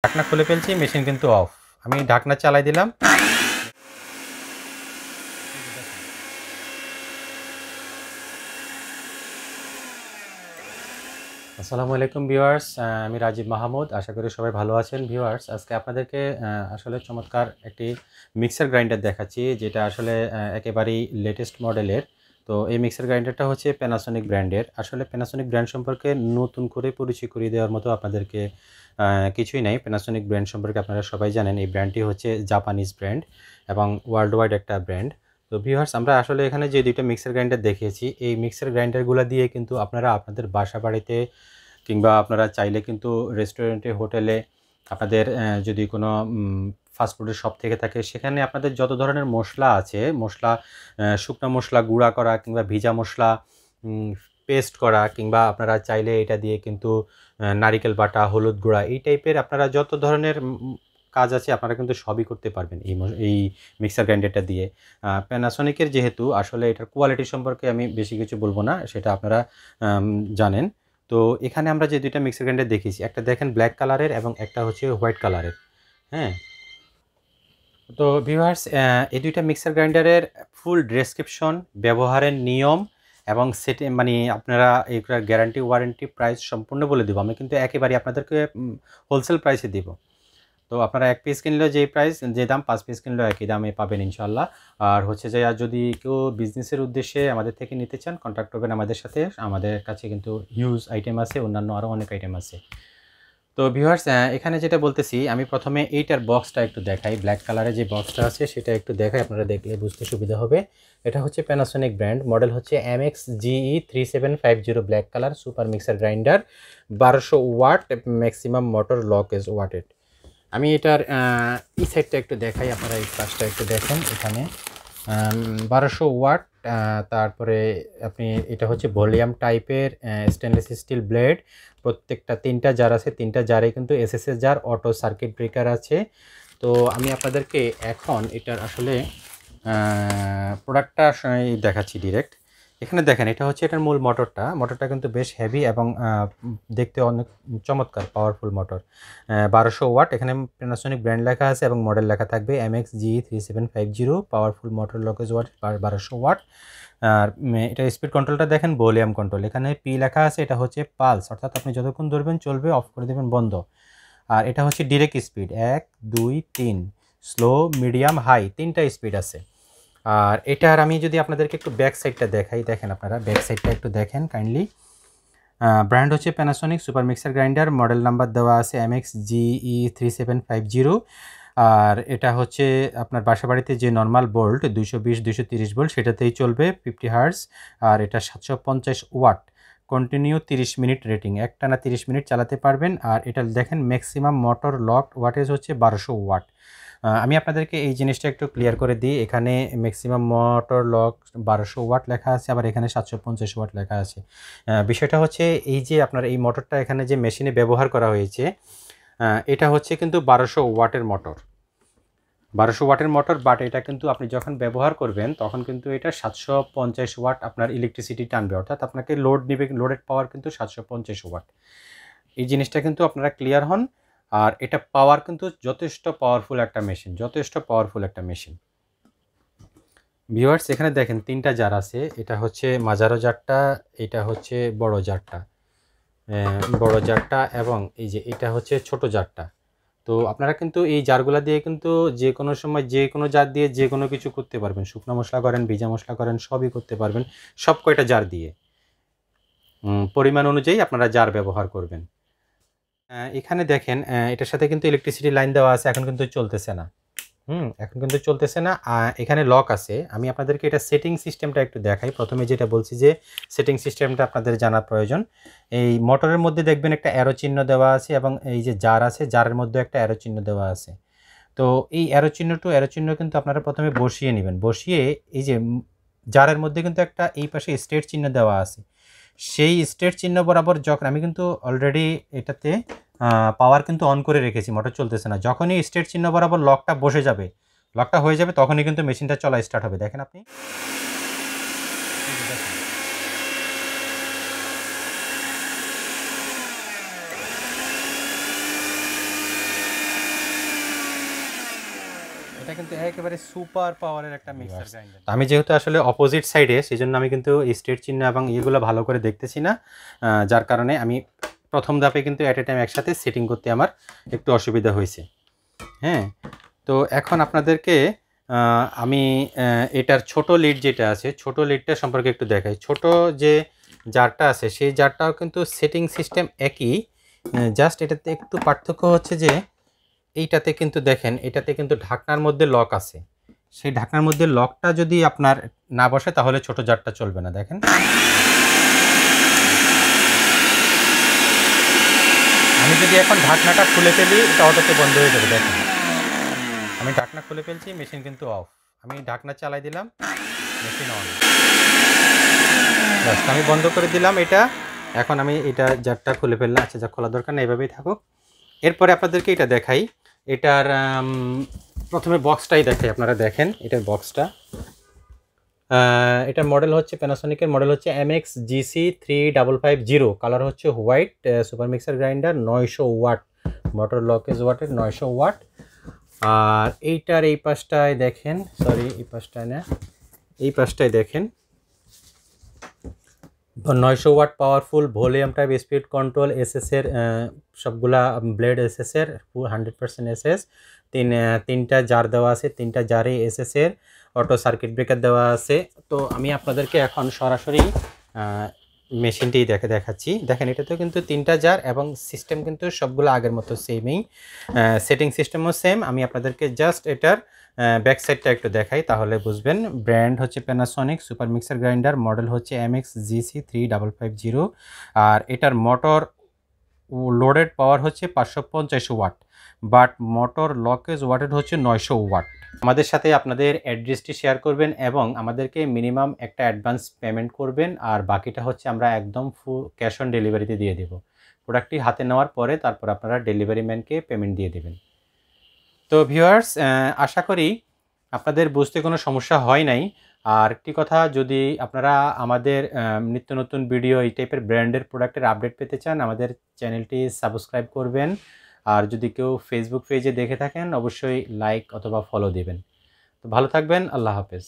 ঢাকনা খুলে ফেলছি, মেশিন কিন্তু অফ। আমি ঢাকনা চালাই দিলাম। আসসালামু আলাইকুম ভিউয়ার্স, আমি রাজীব মাহমুদ। আশা করি সবাই ভালো আছেন। ভিউয়ার্স, আজকে আপনাদেরকে আসলে চমৎকার একটি মিক্সার গ্রাইন্ডার দেখাচ্ছি, যেটা আসলে একেবারেই লেটেস্ট মডেলের। তো এই মিক্সার গ্রাইন্ডারটা হচ্ছে প্যানাসোনিক ব্র্যান্ডের। আসলে প্যানাসোনিক ব্র্যান্ড সম্পর্কে নতুন করে পরিচয় করিয়ে দেওয়ার মতো আপনাদেরকে কিছুই নাই। প্যানাসোনিক ব্র্যান্ড সম্পর্কে আপনারা সবাই জানেন। এই ব্র্যান্ডটি হচ্ছে জাপানিজ ব্র্যান্ড এবং ওয়ার্ল্ড ওয়াইড একটা ব্র্যান্ড। তো ভিউয়ার্স, আমরা আসলে এখানে যে দুইটা মিক্সার গ্রাইন্ডার দেখিয়েছি, এই মিক্সার গ্রাইন্ডারগুলো দিয়ে কিন্তু আপনারা আপনাদের বাসা বাড়িতে কিংবা আপনারা চাইলে কিন্তু রেস্টুরেন্টে, হোটেলে, আপনাদের যদি কোনো ফাস্টফুডের শপ থেকে থাকে, সেখানে আপনাদের যত ধরনের মশলা আছে, মশলা, শুকনো মশলা গুঁড়া করা কিংবা ভিজা মশলা পেস্ট করা, কিংবা আপনারা চাইলে এটা দিয়ে কিন্তু নারিকেল বাটা, হলুদ গুঁড়া, এই টাইপের আপনারা যত ধরনের কাজ আছে আপনারা কিন্তু সবই করতে পারবেন এই মিক্সার গ্রাইন্ডারটা দিয়ে। প্যানাসোনিকের যেহেতু, আসলে এটার কোয়ালিটি সম্পর্কে আমি বেশি কিছু বলবো না, সেটা আপনারা জানেন। তো এখানে আমরা যে দুইটা মিক্সার গ্রাইন্ডার দেখিয়েছি, একটা দেখেন ব্ল্যাক কালারের এবং একটা হচ্ছে হোয়াইট কালারের। হ্যাঁ, তো ভিউয়ার্স, এই দুইটা মিক্সার গ্রাইন্ডারের ফুল ডেসক্রিপশন, ব্যবহারের নিয়ম এবং সেটি মানে আপনারা এগুলোর গ্যারান্টি, ওয়ারেন্টি, প্রাইস সম্পূর্ণ বলে দেবো। আমি কিন্তু একেবারে আপনাদেরকে হোলসেল প্রাইসে দিব। তো আপনারা 1 পিস কিনলেও যেই প্রাইস, যে দাম, 5 পিস কিনলেও একই দামে পাবেন ইনশাল্লাহ। আর হচ্ছে যে, আর যদি কেউ বিজনেসের উদ্দেশ্যে আমাদের থেকে নিতে চান, কন্ট্যাক্ট করবেন আমাদের সাথে। আমাদের কাছে কিন্তু হিউজ আইটেম আছে, অন্যান্য আরও অনেক আইটেম আছে। তো ভিউয়ার্স, এখানে যেটা বলতেছি, আমি প্রথমে এইটার বক্সটা একটু দেখাই। ব্ল্যাক কালারের যে বক্সটা আছে সেটা একটু দেখাই, আপনারা দেখলে বুঝতে সুবিধা হবে। এটা হচ্ছে প্যানাসোনিক ব্র্যান্ড, মডেল হচ্ছে MX-GE3750 black colour super mixer grinder, 1200 watt, maximum motor lock is watted. আমি এটার এই সাইডটা একটু দেখাই, আপনারা এই পাশটা একটু দেখেন। এখানে 1200 ওয়াট, তারপরে আপনি, এটা হচ্ছে ভলিউম টাইপের স্টেনলেস স্টিল ব্লেড। প্রত্যেকটা 3টা জার আছে, 3টা জারে কিন্তু SSS jar, auto circuit breaker আছে। তো আমি আপনাদেরকে এখন এটার আসলে প্রোডাক্টটা দেখাচ্ছি ডিরেক্ট। এখানে দেখেন, এটা হচ্ছে এটার মূল মোটরটা কিন্তু বেশ হেভি এবং দেখতে অনেক চমৎকার, পাওয়ারফুল মোটর। 1200 ওয়াট, এখানে প্যানাসোনিক ব্র্যান্ড লেখা আছে এবং মডেল লেখা থাকবে MX-GE3750, powerful motor lockage watt, 1200 watt. আর এটা স্পিড কন্ট্রোলটা দেখেন, ভলিউম কন্ট্রোল। এখানে পি লেখা আছে, এটা হচ্ছে পালস, অর্থাৎ আপনি যতক্ষণ ধরবেন চলবে, অফ করে দেবেন বন্ধ। আর এটা হচ্ছে direct speed, 1, 2, 3, slow, medium, high, 3টা স্পিড আছে। আর এটার আমি যদি আপনাদেরকে একটু ব্যাক সাইডটা দেখাই, দেখেন আপনারা ব্যাক সাইডটা একটু দেখেন কাইন্ডলি। ব্র্যান্ড হচ্ছে Panasonic super mixer grinder, model number দেওয়া আছে MX-GE3750। আর এটা হচ্ছে আপনার বাসা বাড়িতে যে নর্মাল বোল্ট 220-230 ভোল্ট, সেটাতেই চলবে, 50 হার্টজ। আর এটা 750 ওয়াট, কন্টিনিউ 30 মিনিট রেটিং, একটানা 30 মিনিট চালাতে পারবেন। আর এটা দেখেন ম্যাক্সিমাম মোটর লক ওয়াটেজ হচ্ছে 1200 ওয়াট। আমি আপনাদেরকে এই জিনিসটা একটু ক্লিয়ার করে দিই। এখানে ম্যাক্সিমাম মোটর লক 1200 ওয়াট লেখা আছে, আবার এখানে 750 ওয়াট লেখা আছে। বিষয়টা হচ্ছে এই যে আপনার এই মোটরটা এখানে যে মেশিনে ব্যবহার করা হয়েছে, এটা হচ্ছে কিন্তু 1200 ওয়াটের মোটর, 1200 ওয়াটের মোটর। বাট এটা কিন্তু আপনি যখন ব্যবহার করবেন তখন কিন্তু এটা 750 ওয়াট আপনার ইলেকট্রিসিটি টানবে, অর্থাৎ আপনাকে লোড নেবে, লোডেড পাওয়ার কিন্তু 750 ওয়াট। এই জিনিসটা কিন্তু আপনারা ক্লিয়ার হন। আর এটা পাওয়ার কিন্তু যথেষ্ট পাওয়ারফুল একটা মেশিন, যথেষ্ট পাওয়ারফুল একটা মেশিন। ভিউয়ার্স, এখানে দেখেন 3টা জার আছে, এটা হচ্ছে মাঝারো জারটা, এটা হচ্ছে বড় জারটা এবং এই যে এটা হচ্ছে ছোট জারটা। তো আপনারা কিন্তু এই জারগুলা দিয়ে কিন্তু যে কোনো সময় যে কোনো জার দিয়ে যে কোনো কিছু করতে পারবেন, শুকনো মশলা করেন, ভিজা মশলা করেন, সবই করতে পারবেন সব কয়টা জার দিয়ে। পরিমাণ অনুযায়ী আপনারা জার ব্যবহার করবেন। এখানে দেখেন, এটার সাথে কিন্তু ইলেকট্রিসিটি লাইন দেওয়া আছে, এখন কিন্তু চলতেছে না। এখন কিন্তু চলতেছে না। এখানে লক আছে। আমি আপনাদেরকে এটা সেটিং সিস্টেমটা একটু দেখাই। প্রথমে যেটা বলছি যে সেটিং সিস্টেমটা আপনাদের জানার প্রয়োজন। এই মোটরের মধ্যে দেখবেন একটা অ্যারো চিহ্ন দেওয়া আছে এবং এই যে জার আছে, জারের মধ্যে একটা অ্যারো চিহ্ন দেওয়া আছে। তো এই অ্যারো চিহ্ন কিন্তু আপনারা প্রথমে বসিয়ে নেবেন। বসিয়ে এই যে জারের মধ্যে কিন্তু একটা এই পাশে স্ট্রেট চিহ্ন দেওয়া আছে। সেই স্ট্রেট চিহ্ন বরাবর যখন আমি কিন্তু অলরেডি এটাতে পাওয়ার কিন্তু অন করে রেখেছি, মোটর চলতেছে না। যখনই স্ট্রেট চিহ্ন বরাবর লকটা বসে যাবে, লকটা হয়ে যাবে, তখনই কিন্তু মেশিনটা চলা স্টার্ট হবে। দেখেন আপনি, এটা কিন্তু একেবারে সুপার পাওয়ারের একটা মিক্সার গ্রাইন্ডার। আমি যেহেতু আসলে অপোজিট সাইডে, সেজন্য আমি কিন্তু স্টেট চিহ্ন এবং এগুলো ভালো করে দেখতেছি না, যার কারণে আমি প্রথম ধাপে কিন্তু অ্যাট এ টাইম একসাথে সেটিং করতে আমার একটু অসুবিধা হয়েছে। হ্যাঁ, তো এখন আপনাদেরকে আমি এটার ছোট লিড যেটা আছে, ছোট লিডটা সম্পর্কে একটু দেখাই। ছোট যে জারটা আছে সেই জারটাও কিন্তু সেটিং সিস্টেম একই, জাস্ট এটাতে একটু পার্থক্য হচ্ছে যে এইটাতে কিন্তু দেখেন, এটাতে কিন্তু ঢাকনার মধ্যে লক আছে। সেই ঢাকনার মধ্যে লকটা যদি আপনার না বসে তাহলে ছোট জারটা চলবে না। দেখেন আমি যদি এখন ঢাকনাটা খুলে ফেলি এটা অটোতে বন্ধ হয়ে যাবে। দেখেন আমি ঢাকনা খুলে ফেলছি, মেশিন কিন্তু অফ। আমি ঢাকনা চালাই দিলাম, মেশিন অন। বাস, আমি বন্ধ করে দিলাম এটা। এখন আমি এটা জারটা খুলে ফেললাম। আচ্ছা, যা খোলা দরকার না, এভাবেই থাকুক। এরপরে আপনাদেরকে এটা দেখাই। এটার প্রথমে বক্সটাই দেখাই, আপনারা দেখেন এটার বক্সটা। এটার মডেল হচ্ছে, প্যানাসোনিকের মডেল হচ্ছে MX GC3550, কালার হচ্ছে white, super mixer grinder, 900 watt, motor lockage ওয়াটের 900 ওয়াট। আর এইটার এই পাশটায় দেখেন, সরি এই পাশটায় না, এই পাশটায় দেখেন 900 watt powerful volume type speed control, এসএসের সবগুলা ব্লেড এসএসের 100% এসএস। তিনটা জার দেওয়া আছে, তিনটা জারে এসএসের অটো সার্কিট ব্রেকার দেওয়া আছে। তো আমি আপনাদেরকে এখন সরাসরি মেশিনটি দেখাচ্ছি। দেখেন এটাতেও কিন্তু তিনটা জার এবং সিস্টেম কিন্তু সবগুলো আগের মতো সেমই, সেটিং সিস্টেমও সেম। আমি আপনাদেরকে জাস্ট এটার ব্যাক সাইডটা একটু দেখাই, তাহলে বুঝবেন। ব্র্যান্ড হচ্ছে Panasonic, super mixer grinder, model হচ্ছে MX GC3550। আর এটার মোটর লোডেড পাওয়ার হচ্ছে 550 ওয়াট, বাট মোটর লকেজ ওয়াটেড হচ্ছে 900 ওয়াট। আমাদের সাথে আপনাদের অ্যাড্রেসটি শেয়ার করবেন এবং আমাদেরকে মিনিমাম একটা অ্যাডভান্স পেমেন্ট করবেন, আর বাকিটা হচ্ছে আমরা একদম ফুল ক্যাশ অন ডেলিভারিতে দিয়ে দেব। প্রোডাক্টটি হাতে নেওয়ার পরে তারপর আপনারা ডেলিভারি ম্যানকে পেমেন্ট দিয়ে দেবেন। তো ভিউয়ার্স, আশা করি আপনাদের বুঝতে কোনো সমস্যা হয় নাই। আর একটি কথা, যদি আপনারা আমাদের নিত্য নতুন ভিডিও এই টাইপের ব্র্যান্ডের প্রোডাক্টের আপডেট পেতে চান, আমাদের চ্যানেলটি সাবস্ক্রাইব করবেন। আর যদি কেউ ফেসবুক পেজে দেখে থাকেন অবশ্যই লাইক অথবা ফলো দিবেন। তো ভালো থাকবেন, আল্লাহ হাফেজ।